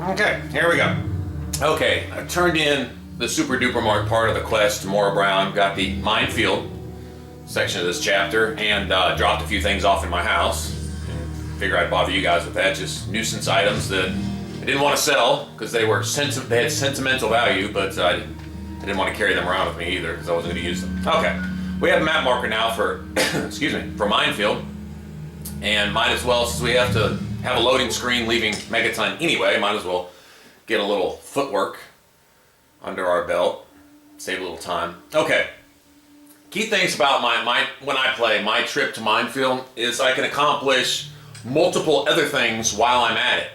Okay, here we go. Okay, I turned in the super duper marked part of the quest to Maura Brown, got the minefield section of this chapter, and dropped a few things off in my house. Figure I'd bother you guys with that, just nuisance items that I didn't want to sell because they had sentimental value, but I didn't want to carry them around with me either because I wasn't going to use them. Okay, we have a map marker now for, excuse me, for minefield, and might as well, since we have to have a loading screen leaving Megaton anyway, might as well get a little footwork under our belt, save a little time. Okay, key things about when I play my trip to minefield is I can accomplish multiple other things while I'm at it.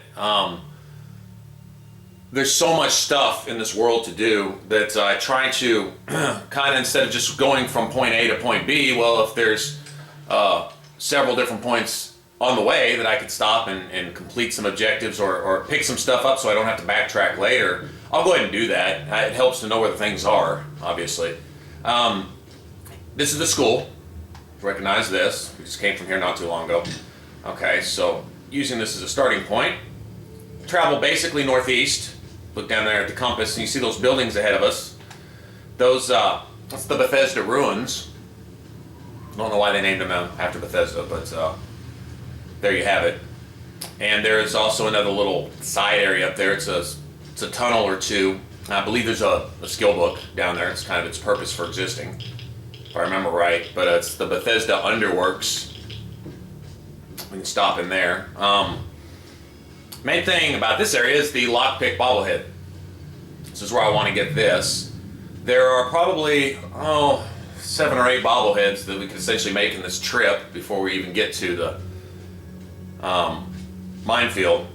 There's so much stuff in this world to do that I try to kind of, instead of just going from point A to point B, well, if there's several different points on the way that I could stop and complete some objectives or pick some stuff up so I don't have to backtrack later, I'll go ahead and do that. It helps to know where the things are, obviously. This is the school. Recognize this. We just came from here not too long ago. Okay, so using this as a starting point, travel basically northeast. Look down there at the compass and you see those buildings ahead of us. Those, that's the Bethesda ruins. I don't know why they named them after Bethesda, but there you have it. And there is also another little side area up there. It's a tunnel or two. I believe there's a skill book down there. It's kind of its purpose for existing, if I remember right. But it's the Bethesda Underworks. We can stop in there. Main thing about this area is the lockpick bobblehead. This is where I want to get this. There are probably 7 or 8 bobbleheads that we can essentially make in this trip before we even get to the minefield.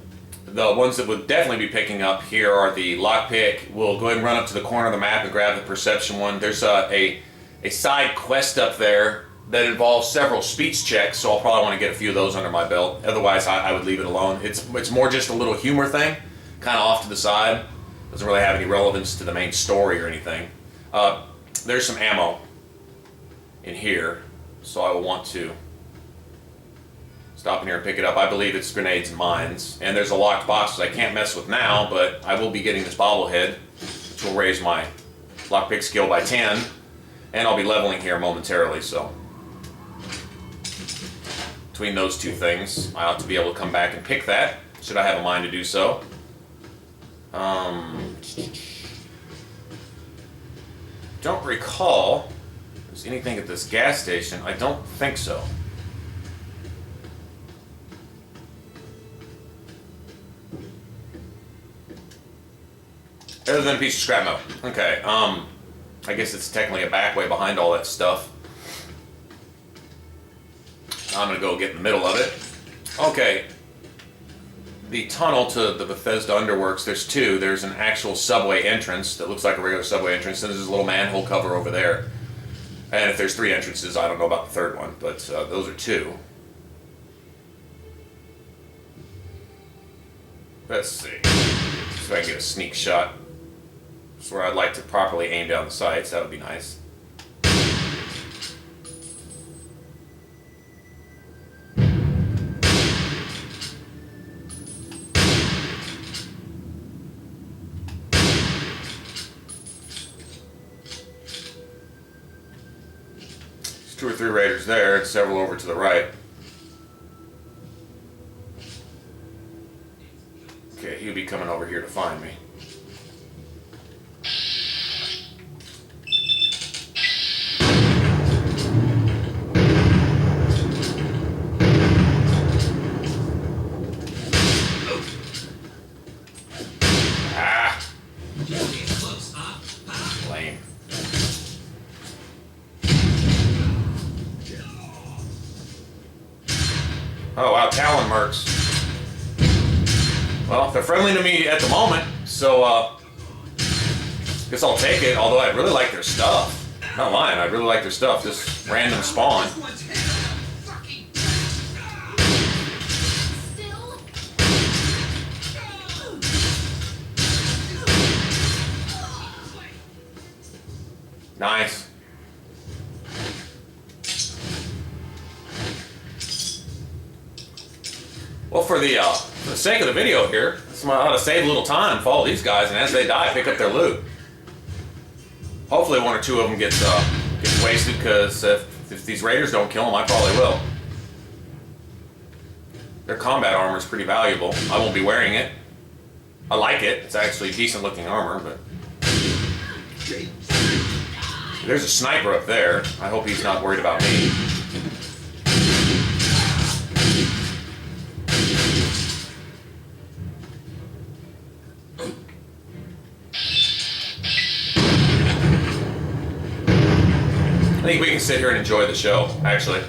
The ones that would definitely be picking up here are the lockpick. We'll go ahead and run up to the corner of the map and grab the perception one. There's a side quest up there that involves several speech checks, so I'll probably want to get a few of those under my belt. Otherwise, I would leave it alone. It's more just a little humor thing, kind of off to the side. Doesn't really have any relevance to the main story or anything. There's some ammo in here, so I will want to stop in here and pick it up. I believe it's grenades and mines. And there's a locked box that I can't mess with now, but I will be getting this bobblehead, which will raise my lockpick skill by 10. And I'll be leveling here momentarily, so between those two things, I ought to be able to come back and pick that, should I have a mind to do so. Don't recall if there's anything at this gas station. I don't think so. Other than a piece of scrap metal. Okay, I guess it's technically a back way behind all that stuff. I'm gonna go get in the middle of it. Okay, the tunnel to the Bethesda Underworks, there's two. There's an actual subway entrance that looks like a regular subway entrance, and there's a little manhole cover over there. And if there's 3 entrances, I don't know about the third one, but those are 2. Let's see. So I can get a sneak shot. That's where I'd like to properly aim down the sights. That would be nice. There's 2 or 3 raiders there, and several over to the right. Okay, he'll be coming over here to find me. Lame. Oh wow, Talon mercs. Well, they're friendly to me at the moment, so guess I'll take it, although I really like their stuff. Not lying, I really like their stuff. This random spawn. Nice. Well, for the sake of the video here, I ought to save a little time, follow these guys, and as they die, pick up their loot. Hopefully one or two of them gets wasted, because if these raiders don't kill them, I probably will. Their combat armor is pretty valuable. I won't be wearing it. I like it. It's actually decent looking armor, but... There's a sniper up there. I hope he's not worried about me. I think we can sit here and enjoy the show, actually.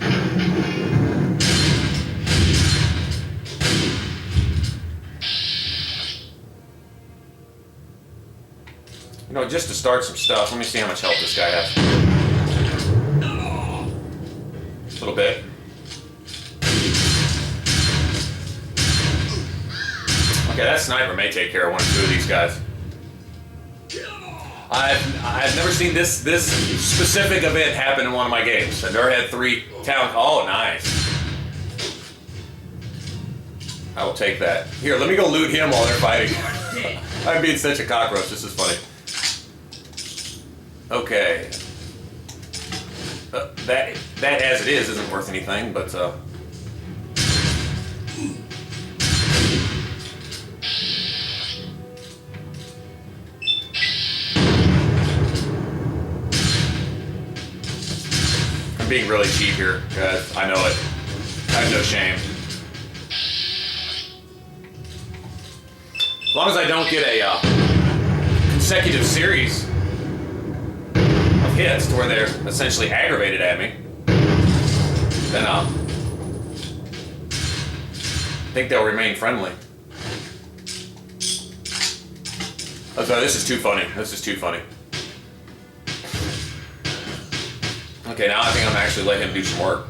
You know, just to start some stuff, let me see how much health this guy has. A little bit. Okay, that sniper may take care of one or two of these guys. I've never seen this specific event happen in one of my games. I've never had 3 town... Oh, nice. I will take that. Here, let me go loot him while they're fighting. I'm being such a cockroach. This is funny. Okay. That as it is isn't worth anything, but I'm being really cheap here, guys. I know it. I have no shame. As long as I don't get a consecutive series hits to where they're essentially aggravated at me, then I think they'll remain friendly. Oh, sorry, this is too funny. This is too funny. Okay, now I think I'm actually letting him do some work.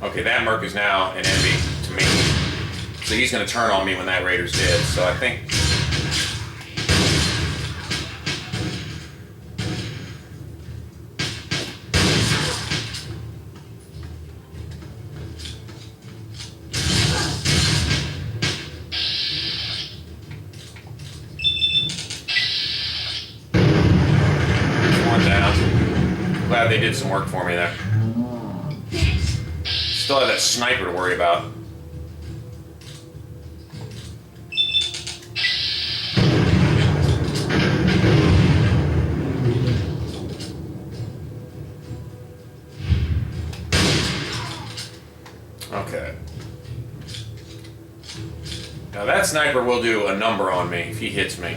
Okay, that merc is now an enemy to me. So he's going to turn on me when that raider's dead. So I think... Glad they did some work for me there. Still have that sniper to worry about. Okay. Now that sniper will do a number on me if he hits me.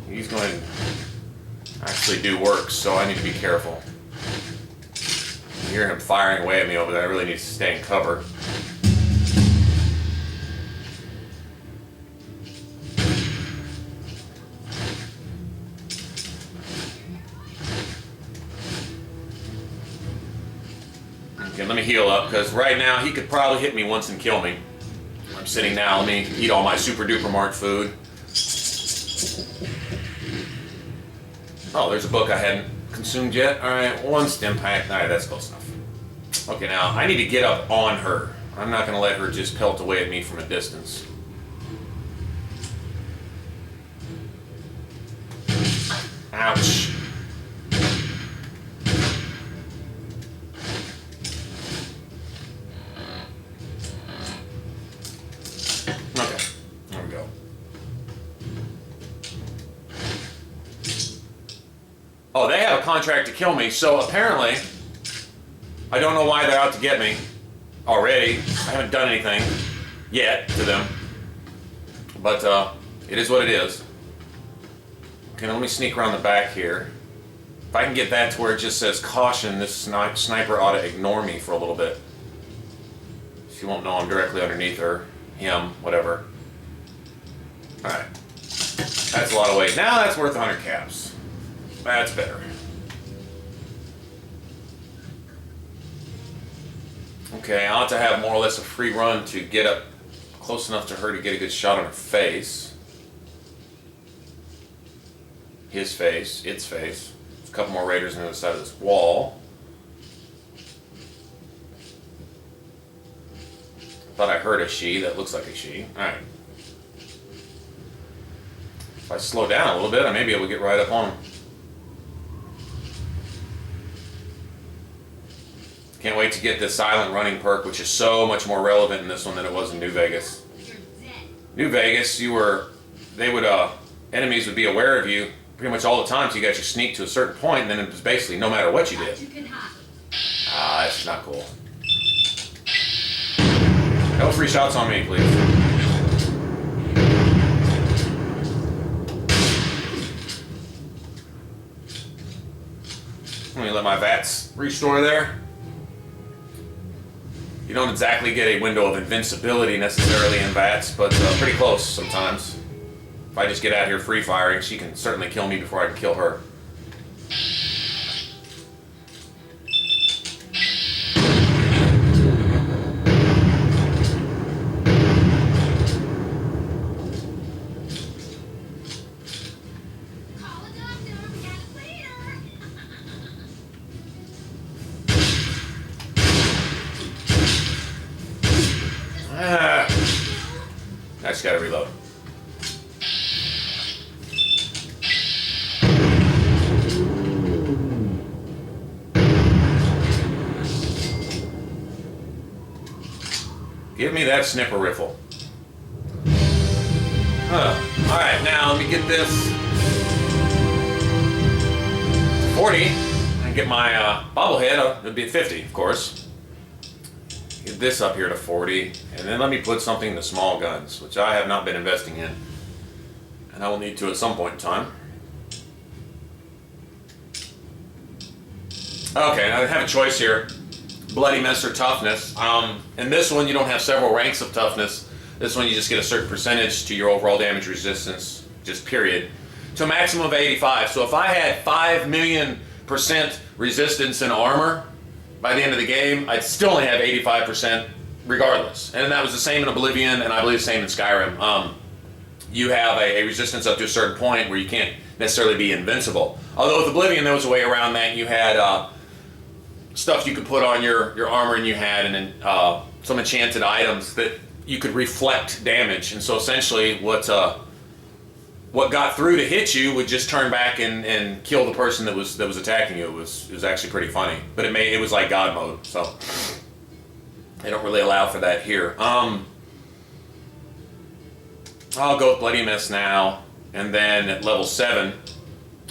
He's going to actually do work, so I need to be careful. I hear him firing away at me over there. I really need to stay in cover. Okay, let me heal up, because right now he could probably hit me once and kill me. I'm sitting now. Let me eat all my super duper marked food. Oh, there's a book I hadn't consumed yet. Alright, 1 stim pack. Alright, that's close enough. Okay, now I need to get up on her. I'm not going to let her just pelt away at me from a distance. Ouch. Okay, there we go. Oh, they have a contract to kill me, so apparently, I don't know why they're out to get me already. I haven't done anything yet to them, but it is what it is. Okay, now let me sneak around the back here. If I can get that to where it just says caution, this sniper ought to ignore me for a little bit. She won't know I'm directly underneath her, him, whatever. Alright. That's a lot of weight. Now that's worth 100 caps. That's better. Okay, I ought to have more or less a free run to get up close enough to her to get a good shot on her face. His face, its face. There's a couple more raiders on the other side of this wall. Thought I heard a she. That looks like a she. Alright. If I slow down a little bit, I may be able to get right up on him. Can't wait to get this silent running perk, which is so much more relevant in this one than it was in New Vegas. New Vegas, enemies would be aware of you pretty much all the time, so you got your sneak to a certain point, and then it was basically no matter what you did. Ah, that's not cool. No free shots on me, please. Let me let my VATS restore there. You don't exactly get a window of invincibility necessarily in VATS, but pretty close sometimes. If I just get out here free firing, she can certainly kill me before I can kill her. I just gotta reload. Give me that snipper rifle. Alright, now let me get this 40 and get my bobblehead. It'll be 50, of course. Get this up here to 40, and then let me put something in the small guns, which I have not been investing in, and I will need to at some point in time. Okay, I have a choice here. Bloody Mess or Toughness. In this one you don't have several ranks of toughness. This one you just get a certain percentage to your overall damage resistance, just period, to a maximum of 85. So if I had 5,000,000% resistance in armor, by the end of the game, I'd still only have 85% regardless. And that was the same in Oblivion, and I believe the same in Skyrim. You have a resistance up to a certain point where you can't necessarily be invincible. Although with Oblivion, there was a way around that. You had stuff you could put on your armor, and you had some enchanted items that you could reflect damage. And so essentially what got through to hit you would just turn back and kill the person that was attacking you. It was actually pretty funny, but it was like God mode, so they don't really allow for that here. I'll go with Bloody Mess now, and then at level 7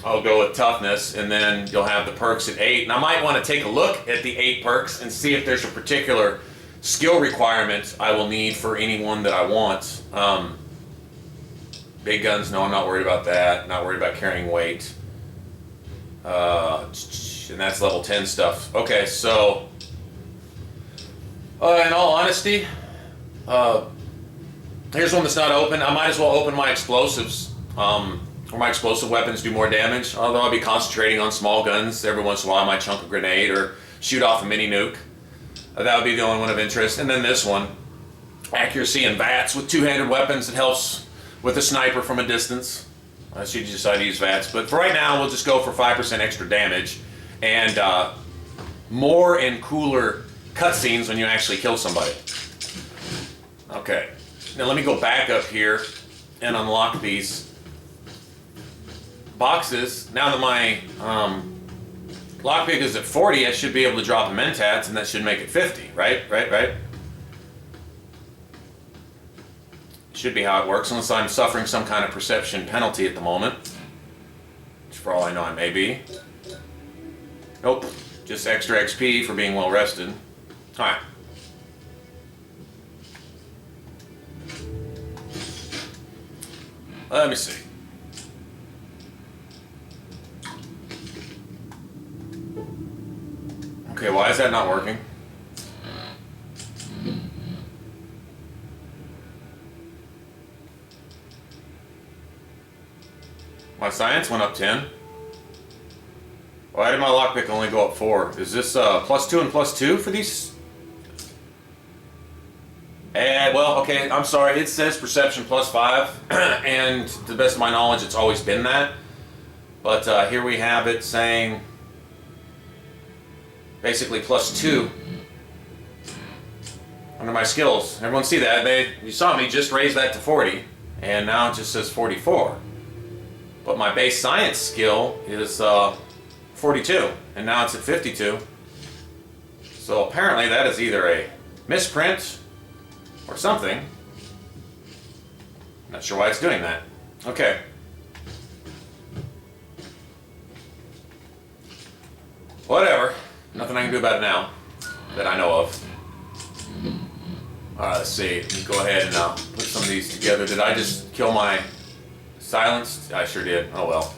I'll go with Toughness, and then you'll have the perks at 8. And I might want to take a look at the 8 perks and see if there's a particular skill requirement I will need for any one that I want. Big guns, no, I'm not worried about that. Not worried about carrying weight. And that's level 10 stuff. Okay, so in all honesty, here's one that's not open. I might as well open my explosives. Or my explosive weapons do more damage. Although I'll be concentrating on small guns. Every once in a while I might chunk a grenade or shoot off a mini nuke. That would be the only one of interest. And then this one, accuracy and VATS with two-handed weapons. It helps with a sniper from a distance, unless you decide to use VATS. But for right now, we'll just go for 5% extra damage and more and cooler cutscenes when you actually kill somebody. Okay, now let me go back up here and unlock these boxes. Now that my lockpick is at 40, I should be able to drop a mentats, and that should make it 50, right? Should be how it works, unless I'm suffering some kind of perception penalty at the moment. Which for all I know I may be. Nope, just extra XP for being well rested. Alright. Let me see. Okay, why is that not working? My science went up 10. Why did my lockpick only go up 4? Is this +2 and +2 for these? Well, okay, I'm sorry. It says perception +5, and to the best of my knowledge, it's always been that. But here we have it saying basically +2. I'm under my skills. Everyone see that? You saw me just raise that to 40, and now it just says 44. But my base science skill is 42, and now it's at 52. So apparently that is either a misprint or something. Not sure why it's doing that. Okay. Whatever. Nothing I can do about it now that I know of. Alright, let's see. Let me go ahead and put some of these together. Did I just kill my silence? I sure did. Oh well.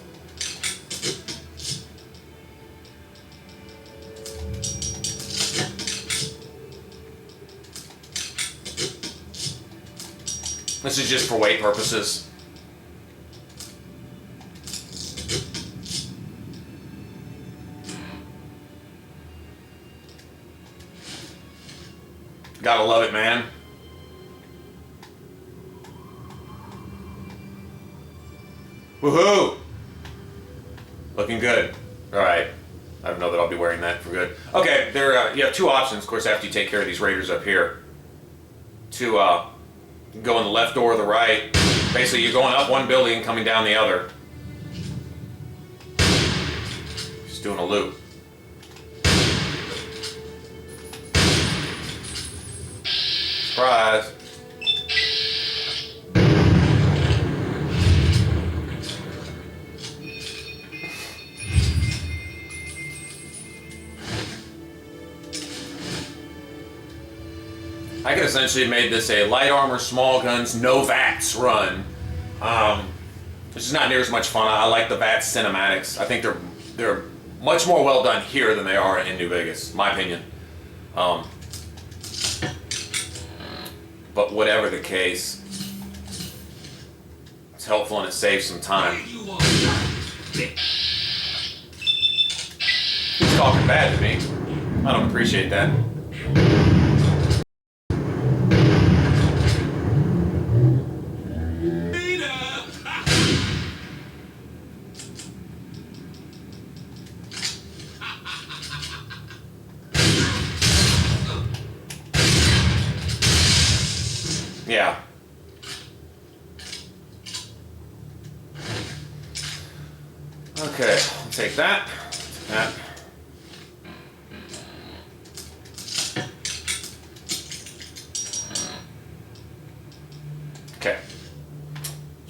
This is just for weight purposes. Gotta love it, man. Woohoo! Looking good. Alright. I don't know that I'll be wearing that for good. Okay, you have two options, of course, after you take care of these raiders up here. To go in the left door or the right. Basically, you're going up one building and coming down the other. Just doing a loop. Surprise. I could essentially have made this a light armor, small guns, no VATS run. Which is not near as much fun. I like the VATS cinematics. I think they're much more well done here than they are in New Vegas, in my opinion. But whatever the case, it's helpful and it saves some time. He's talking bad to me. I don't appreciate that. Yeah. Okay, I'll take that. That. Okay.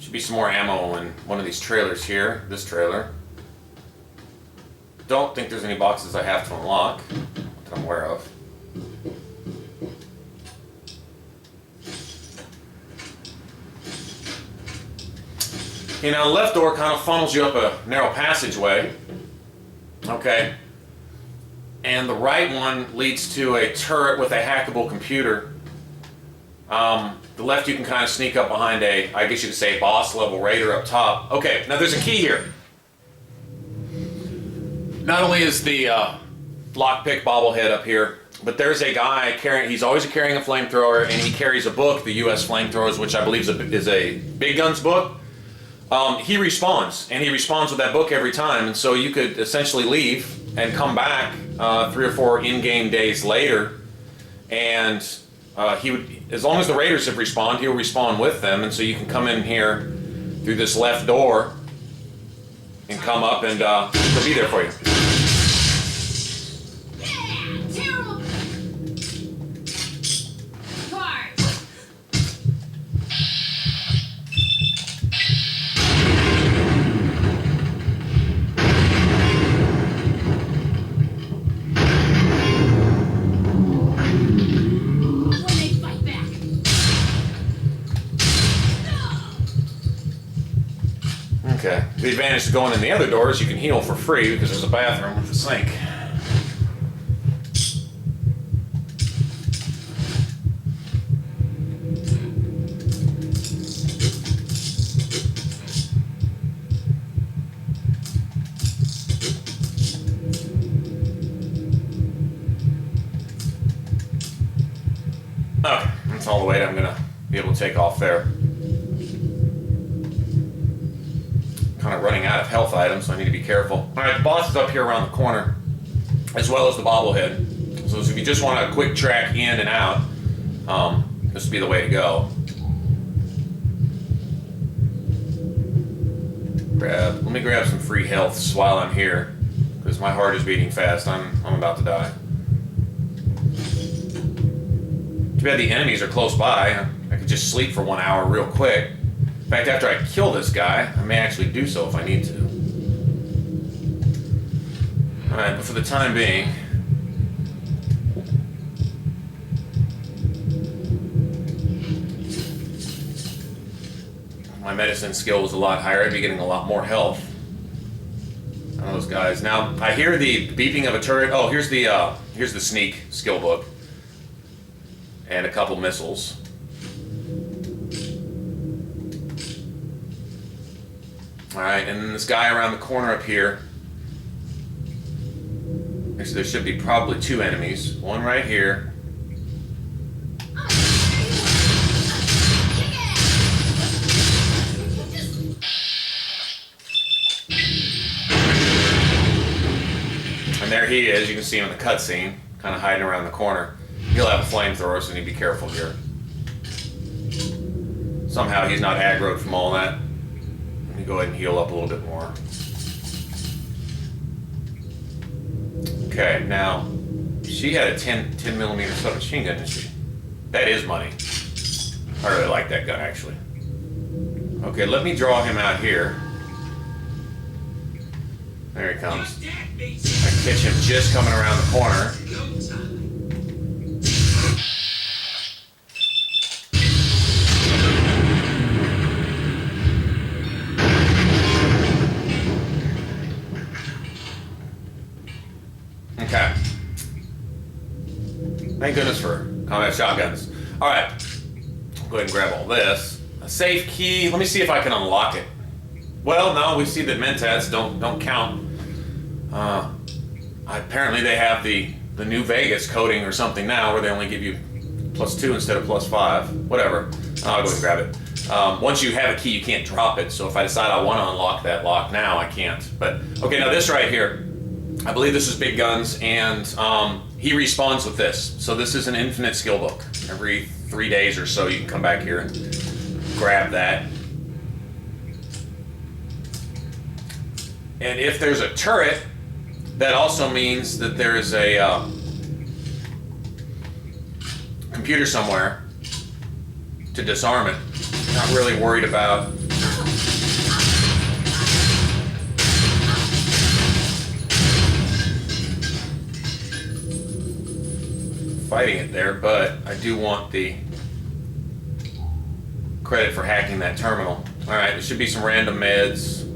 Should be some more ammo in one of these trailers here. This trailer. Don't think there's any boxes I have to unlock that I'm aware of. You know, the left door kind of funnels you up a narrow passageway, okay, and the right one leads to a turret with a hackable computer. The left you can kind of sneak up behind I guess you could say, boss level raider up top. Okay, now there's a key here. Not only is the lockpick bobblehead up here, but there's a guy he's always carrying a flamethrower, and he carries a book, the U.S. Flamethrowers, which I believe is a big guns book. He respawns, and he respawns with that book every time, and so you could essentially leave and come back 3 or 4 in-game days later, and he would, as long as the raiders have respawned, he'll respawn with them, and so you can come in here through this left door and come up, and he'll be there for you. Okay. The advantage to going in the other door is you can heal for free because there's a bathroom with a sink. Okay, that's all the weight I'm going to be able to take off there. Kind of running out of health items, so I need to be careful. Alright, the boss is up here around the corner, as well as the bobblehead. So if you just want a quick track in and out, This would be the way to go. Let me grab some free healths while I'm here, because my heart is beating fast. I'm about to die. Too bad the enemies are close by. I could just sleep for 1 hour real quick. In fact, after I kill this guy, I may actually do so if I need to. Alright, but for the time being, my medicine skill was a lot higher. I'd be getting a lot more health on those guys. Now, I hear the beeping of a turret. Oh, here's the sneak skill book. And a couple missiles. Alright, and then this guy around the corner up here. Actually, there should be probably 2 enemies. One right here. And there he is. You can see him in the cutscene, kind of hiding around the corner. He'll have a flamethrower, so you need to be careful here. Somehow he's not aggroed from all that. Let me go ahead and heal up a little bit more. Okay, now, she had a 10 millimeter submachine gun, didn't she? That is money. I really like that gun, actually. Okay, let me draw him out here. There he comes. I catch him just coming around the corner. Okay. Thank goodness for combat shotguns. Alright. Go ahead and grab all this. A safe key. Let me see if I can unlock it. Well, no, we see that mentats don't count. Apparently they have the New Vegas coding or something now where they only give you +2 instead of +5. Whatever. I'll go and grab it. Once you have a key, you can't drop it. So if I decide I want to unlock that lock now, I can't. But, okay, now this right here. I believe this is big guns, and he respawns with this. So this is an infinite skill book. Every 3 days or so you can come back here and grab that. And if there's a turret, that also means that there's a computer somewhere to disarm it. Not really worried about fighting it there, but I do want the credit for hacking that terminal. Alright, there should be some random meds.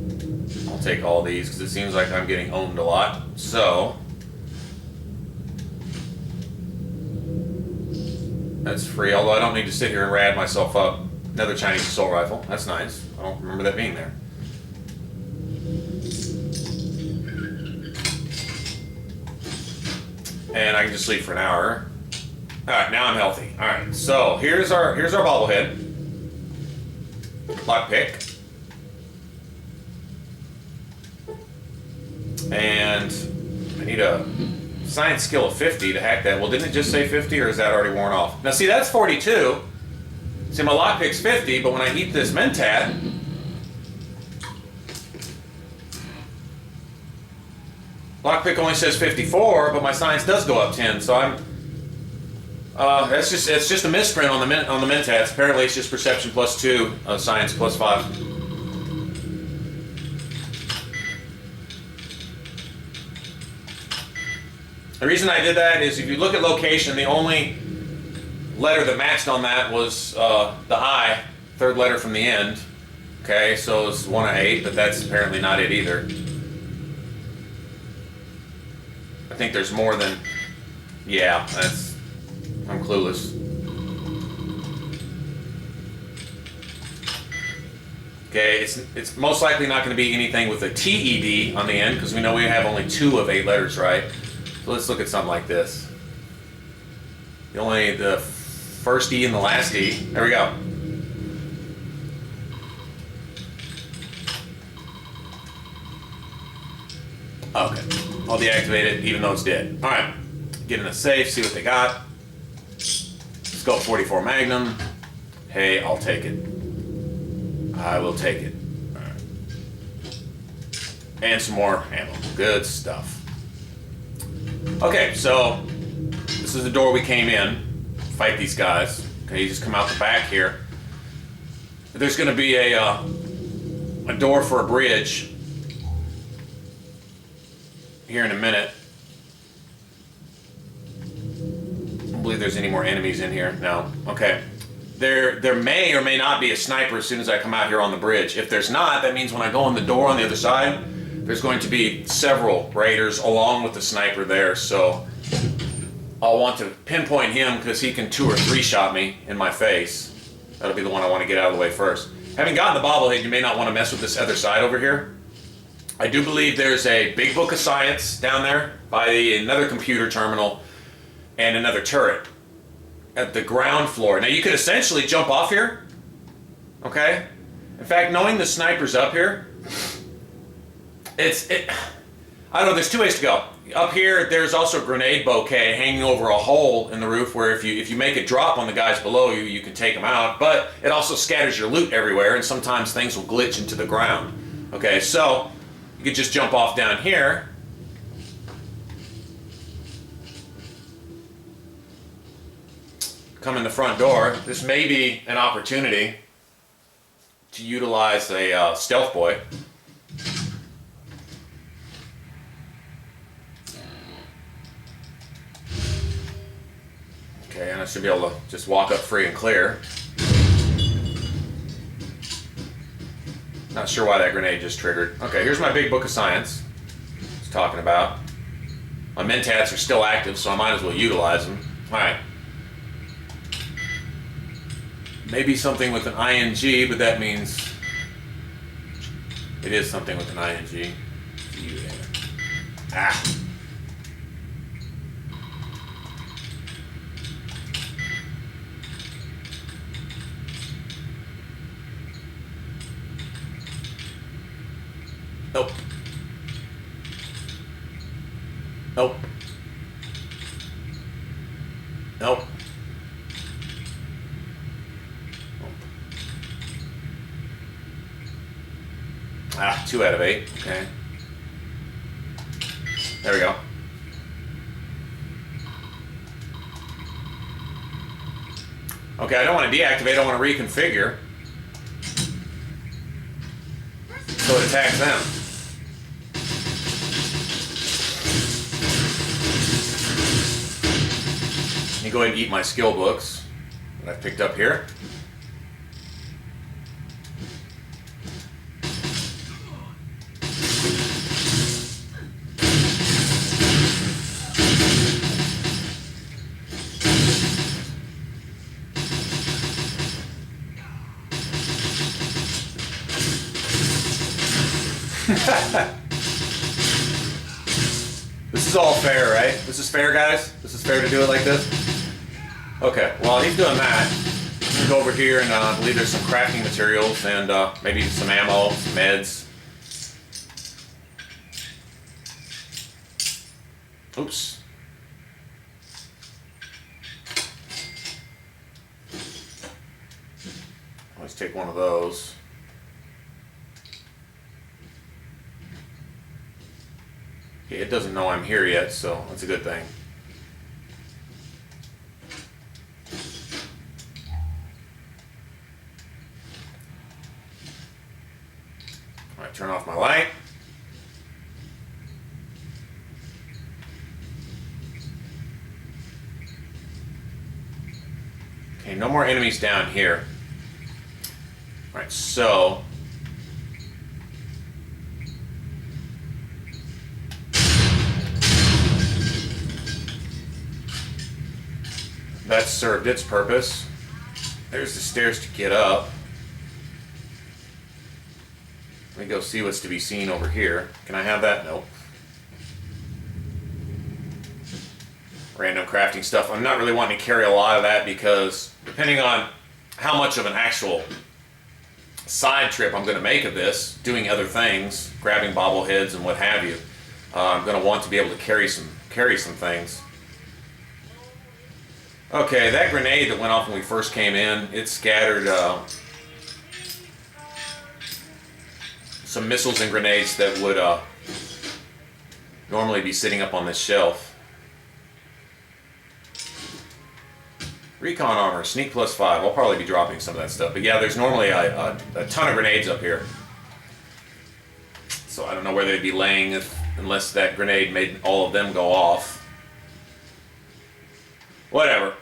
I'll take all these because it seems like I'm getting owned a lot. So, that's free, although I don't need to sit here and rad myself up. Another Chinese assault rifle. That's nice. I don't remember that being there. And I can just sleep for an hour. Alright, now I'm healthy. Alright, so here's our bobblehead. Lockpick. And I need a science skill of 50 to hack that. Well, didn't it just say 50, or is that already worn off? Now see, that's 42. See, my lockpick's 50, but when I eat this mentat, lockpick only says 54, but my science does go up 10, so I'm it's just a misprint on the mentats. Apparently it's just perception +2, science +5. The reason I did that is if you look at location, the only letter that matched on that was the I, third letter from the end. Okay, so it's 1 of 8, but that's apparently not it either. I think there's more than, yeah, I'm clueless. Okay, it's most likely not going to be anything with a TED on the end, because we know we have only 2 of 8 letters, right? So let's look at something like this. The first E and the last E. There we go. Okay, I'll deactivate it even though it's dead. Alright, get in the safe, see what they got. This Scope 44 Magnum. Hey, I'll take it. I will take it. All right. And some more ammo. Good stuff. Okay, so this is the door we came in. Fight these guys. Okay, you just come out the back here. There's going to be a door for a bridge here in a minute. I don't believe there's any more enemies in here. No. Okay. There may or may not be a sniper as soon as I come out here on the bridge. If there's not, that means when I go in the door on the other side, there's going to be several raiders along with the sniper there. So I'll want to pinpoint him because he can 2 or 3 shot me in my face. That'll be the one I want to get out of the way first. Having gotten the bobblehead, you may not want to mess with this other side over here. I do believe there's a big book of science down there by another computer terminal and another turret at the ground floor. Now you could essentially jump off here, okay? In fact, knowing the sniper's up here, I don't know, there's 2 ways to go. Up here, there's also a grenade bouquet hanging over a hole in the roof where if you make a drop on the guys below you, you can take them out, but it also scatters your loot everywhere and sometimes things will glitch into the ground. Okay, so you could just jump off down here. Come in the front door. This may be an opportunity to utilize a stealth boy. Okay, and I should be able to just walk up free and clear. Not sure why that grenade just triggered. Okay, here's my big book of science. I was talking about. My mentats are still active, so I might as well utilize them. Alright. Maybe something with an ing, but that means it is something with an ing. Ah. Nope. Nope. Nope. Ah, 2 out of 8. Okay. There we go. Okay, I don't want to deactivate, I want to reconfigure. So it attacks them. Let me go ahead and eat my skill books that I picked up here. This is all fair, right? This is fair, guys? This is fair to do it like this? Okay, while he's doing that, I'm going to go over here and I believe there's some crafting materials and maybe some ammo, some meds. Oops. Let's take one of those. Okay, it doesn't know I'm here yet, so that's a good thing. Alright, turn off my light. Okay, no more enemies down here. Alright, so that served its purpose. There's the stairs to get up. Let me go see what's to be seen over here. Can I have that? Nope. Random crafting stuff. I'm not really wanting to carry a lot of that because depending on how much of an actual side trip I'm going to make of this, doing other things, grabbing bobbleheads and what have you, I'm going to want to be able to carry some things. Okay, that grenade that went off when we first came in, it scattered some missiles and grenades that would normally be sitting up on this shelf. Recon armor, sneak +5. I'll probably be dropping some of that stuff. But yeah, there's normally a ton of grenades up here. So I don't know where they'd be laying unless that grenade made all of them go off. Whatever.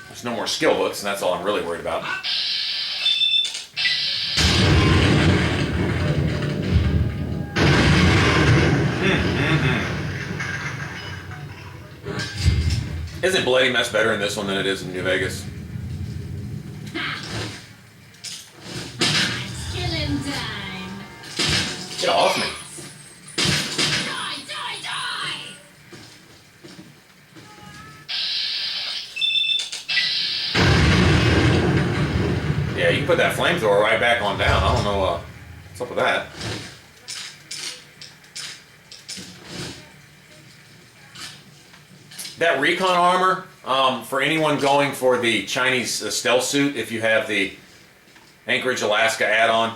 There's no more skill books, and that's all I'm really worried about. Isn't Bloody Mess better in this one than it is in New Vegas? Killing time. Get off me. Die, die, die! Yeah, you can put that flamethrower right back on down. I don't know what's up with that. That recon armor, for anyone going for the Chinese stealth suit, if you have the Anchorage, Alaska add-on,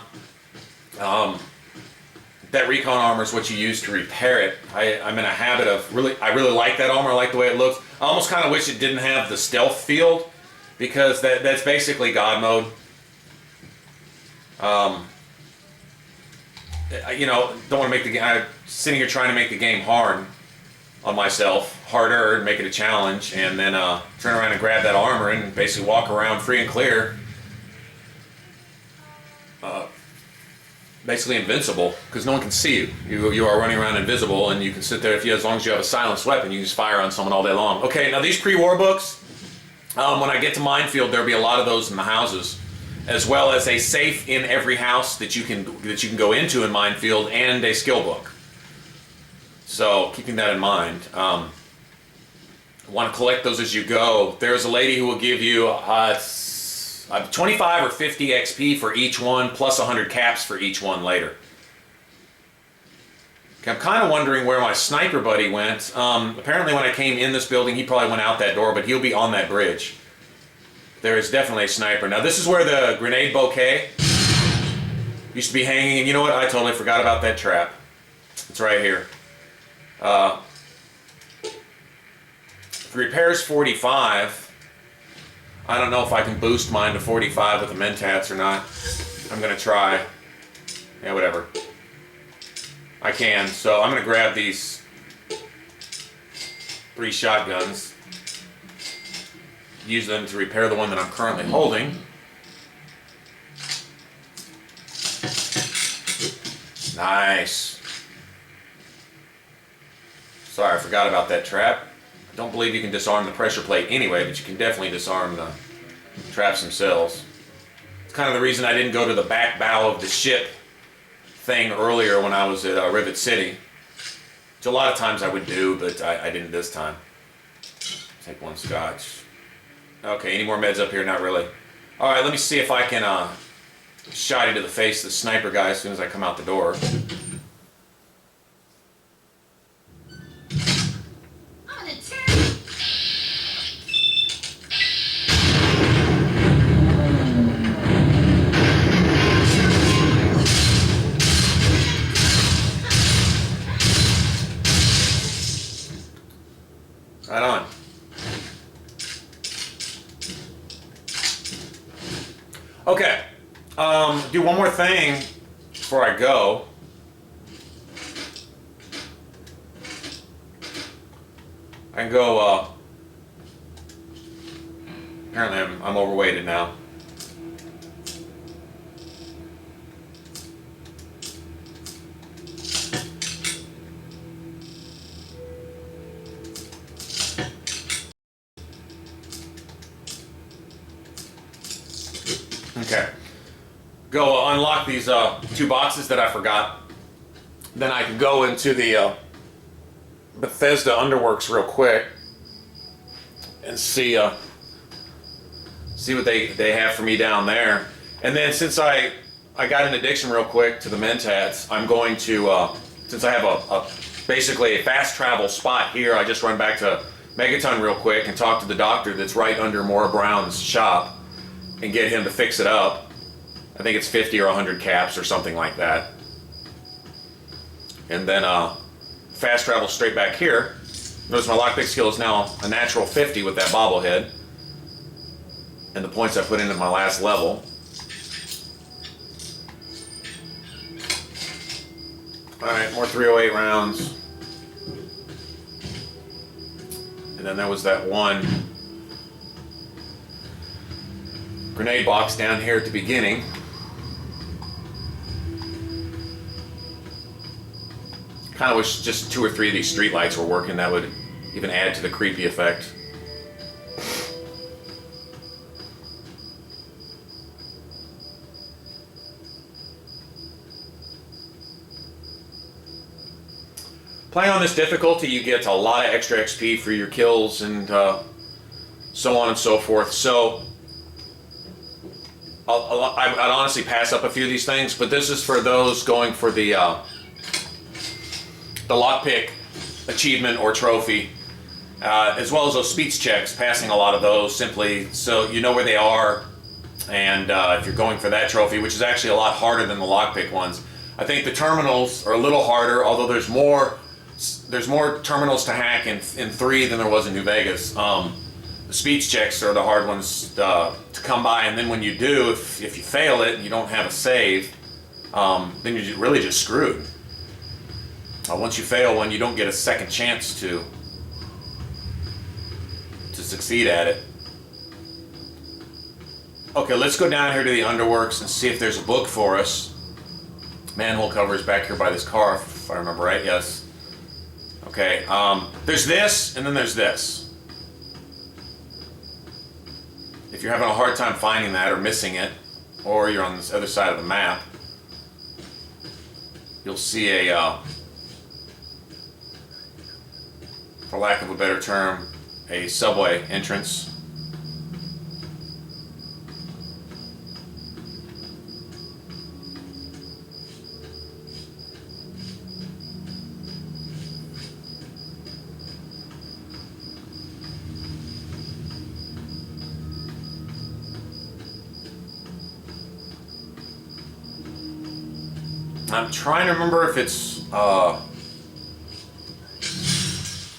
that recon armor is what you use to repair it. I'm in a habit of I really like that armor. I like the way it looks. I almost kind of wish it didn't have the stealth field, because that's basically God mode. You know, don't want to make the game. I'm sitting here trying to make the game hard on myself, harder, and make it a challenge, and then turn around and grab that armor and basically walk around free and clear, basically invincible, because no one can see you. You are running around invisible, and you can sit there as long as you have a silenced weapon, you can just fire on someone all day long. Okay, now these pre-war books, when I get to Minefield, there'll be a lot of those in the houses, as well as a safe in every house that you can go into in Minefield, and a skill book. So, keeping that in mind, want to collect those as you go. There's a lady who will give you 25 or 50 XP for each one, plus 100 caps for each one later. Okay, I'm kind of wondering where my sniper buddy went. Apparently when I came in this building, he probably went out that door, but he'll be on that bridge. There is definitely a sniper. Now, this is where the grenade bouquet used to be hanging, and you know what? I totally forgot about that trap. It's right here. If repairs 45, I don't know if I can boost mine to 45 with the Mentats or not. I'm gonna try. Yeah, whatever. I can, so I'm gonna grab these 3 shotguns, use them to repair the one that I'm currently holding. Nice. Sorry, I forgot about that trap. I don't believe you can disarm the pressure plate anyway, but you can definitely disarm the traps themselves. It's kind of the reason I didn't go to the back bow of the ship thing earlier when I was at Rivet City. Which a lot of times I would do, but I didn't this time. Take 1 scotch. Okay, any more meds up here? Not really. Alright, let me see if I can shot you to the face the sniper guy as soon as I come out the door. Right on. Okay. Do one more thing before I go. I can go, apparently I'm overweighted now. Okay. Go unlock these 2 boxes that I forgot. Then I can go into the Bethesda Underworks real quick and see what they have for me down there. And then since I got an addiction real quick to the Mentats, I'm going to since I have basically a fast travel spot here, I just run back to Megaton real quick and talk to the doctor that's right under Maura Brown's shop and get him to fix it up. I think it's 50 or 100 caps or something like that. And then fast travel straight back here. Notice my lockpick skill is now a natural 50 with that bobblehead. And the points I put into my last level. Alright, more 308 rounds. And then there was that one grenade box down here at the beginning. Kind of wish just 2 or 3 of these street lights were working. That would even add to the creepy effect. Playing on this difficulty, you get a lot of extra XP for your kills and so on and so forth. So I'd honestly pass up a few of these things, but this is for those going for the lockpick achievement or trophy, as well as those speech checks, passing a lot of those simply so you know where they are, and if you're going for that trophy, which is actually a lot harder than the lockpick ones. I think the terminals are a little harder, although there's more terminals to hack in 3 than there was in New Vegas. The speech checks are the hard ones to come by, and then when you do, if you fail it and you don't have a save, then you're really just screwed. Once you fail one, you don't get a second chance to succeed at it. Okay, let's go down here to the underworks and see if there's a book for us. Manhole cover is back here by this car, if I remember right. Yes. Okay, there's this, and then there's this. If you're having a hard time finding that or missing it, or you're on this other side of the map, you'll see a, for lack of a better term, a subway entrance. I'm trying to remember if it's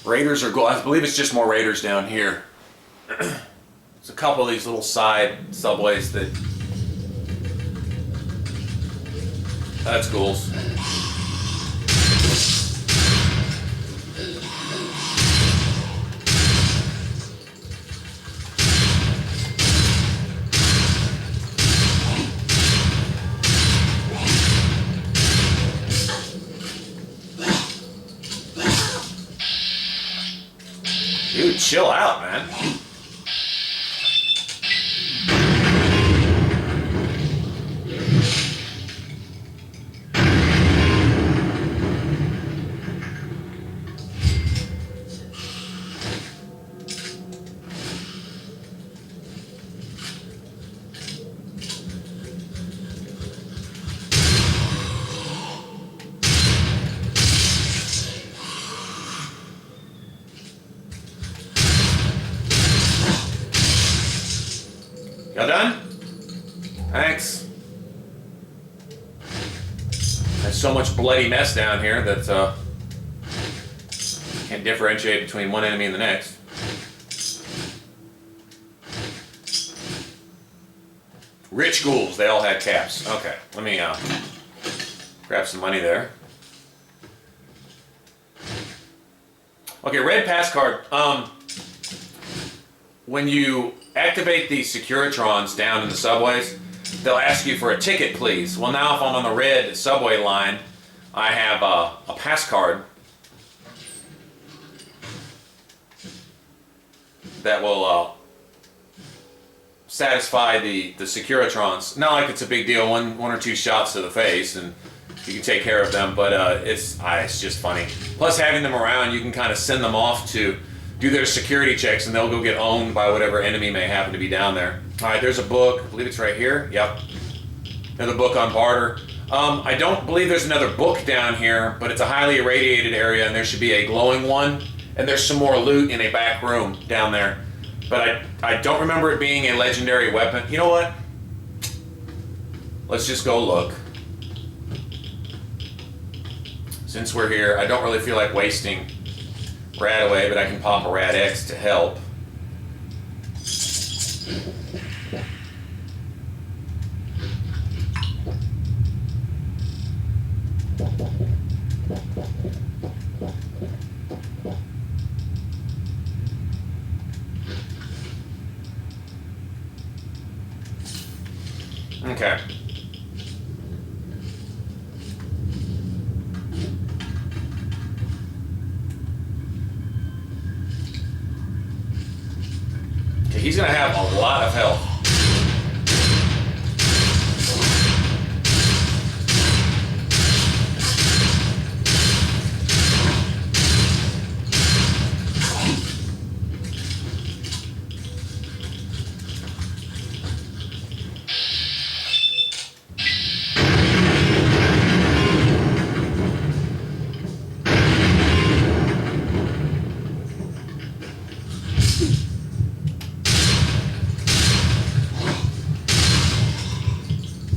Raiders or Gold. I believe it's just more Raiders down here. There's a couple of these little side subways that... That's ghouls. Dude, chill out, man. Y'all done? Thanks. There's so much bloody mess down here that can't differentiate between one enemy and the next. Rich ghouls, they all had caps. Okay, let me grab some money there. Okay, red pass card. When you activate these Securitrons down in the subways, they'll ask you for a ticket, please. Well, now if I'm on the red subway line, I have a pass card that will satisfy the Securitrons. Not like it's a big deal, one or two shots to the face, and you can take care of them, but it's just funny. Plus, having them around, you can kind of send them off to do their security checks, and they'll go get owned by whatever enemy may happen to be down there. All right, there's a book. I believe it's right here. Yep. Another book on barter. I don't believe there's another book down here, but it's a highly irradiated area, and there should be a glowing one And there's some more loot in a back room down there. But I don't remember it being a legendary weapon. You know what? Let's just go look. Since we're here, I don't really feel like wasting Rad away, but I can pop a Rad X to help. Okay. Okay, he's gonna have a lot of health.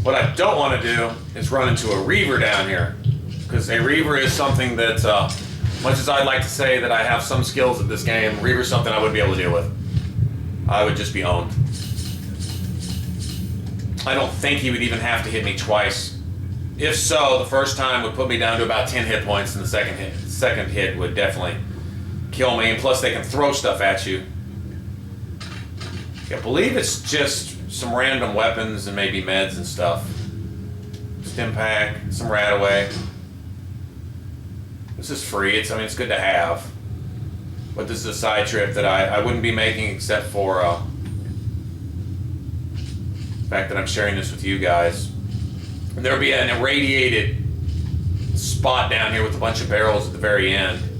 What I don't want to do is run into a Reaver down here, because a Reaver is something that, much as I'd like to say that I have some skills at this game, Reaver's something I wouldn't be able to deal with. I would just be owned. I don't think he would even have to hit me twice. If so, the first time would put me down to about 10 hit points, and the second hit would definitely kill me, and plus they can throw stuff at you. I believe it's just some random weapons and maybe meds and stuff. Stim pack, some Rad away. This is free. It's good to have. But this is a side trip that I wouldn't be making except for the fact that I'm sharing this with you guys. And there'll be an irradiated spot down here with a bunch of barrels at the very end.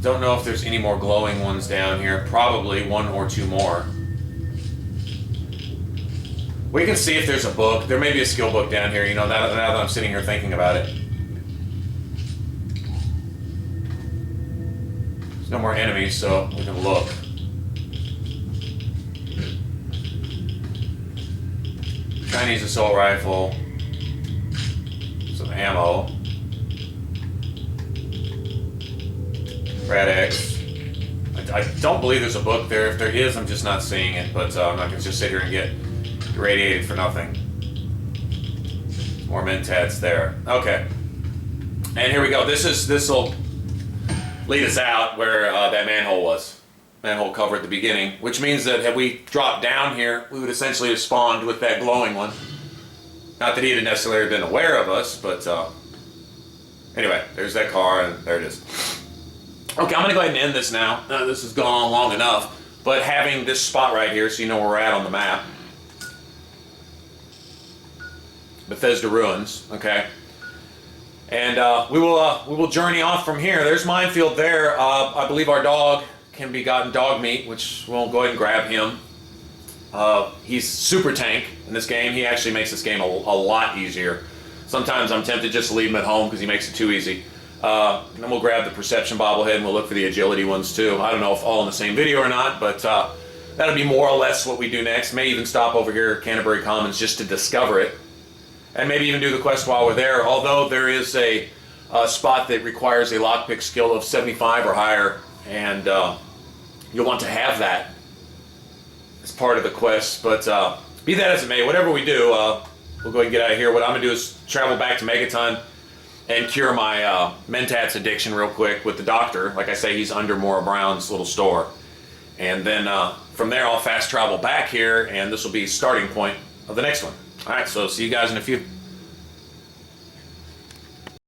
Don't know if there's any more glowing ones down here. Probably one or two more. We can see if there's a book. There may be a skill book down here, now that I'm sitting here thinking about it. There's no more enemies, so we can look. Chinese assault rifle. Some ammo. Rad X. I don't believe there's a book there. If there is, I'm just not seeing it. But I'm not going to just sit here and get irradiated for nothing. More mentats there. Okay. And here we go. This will lead us out where that manhole was. Manhole cover at the beginning. Which means that had we dropped down here, we would essentially have spawned with that glowing one. Not that he'd have necessarily been aware of us, but anyway, there's that car, and there it is. Okay, I'm going to go ahead and end this now. This has gone on long enough, but having this spot right here so you know where we're at on the map. Bethesda Ruins, okay? And we will journey off from here. There's minefield there. I believe our dog can be gotten dog meat, which we'll go ahead and grab him. He's super tank in this game. He actually makes this game a lot easier. Sometimes I'm tempted just to leave him at home because he makes it too easy. And then we'll grab the perception bobblehead and we'll look for the agility ones too. I don't know if all in the same video or not, but that'll be more or less what we do next. May even stop over here at Canterbury Commons just to discover it. And maybe even do the quest while we're there, although there is a spot that requires a lockpick skill of 75 or higher, and you'll want to have that as part of the quest. But be that as it may, whatever we do, we'll go ahead and get out of here. What I'm going to do is travel back to Megaton and cure my mentats addiction real quick with the doctor. Like I say, he's under Maura Brown's little store. And then from there, I'll fast travel back here, and this will be starting point of the next one. All right, so see you guys in a few.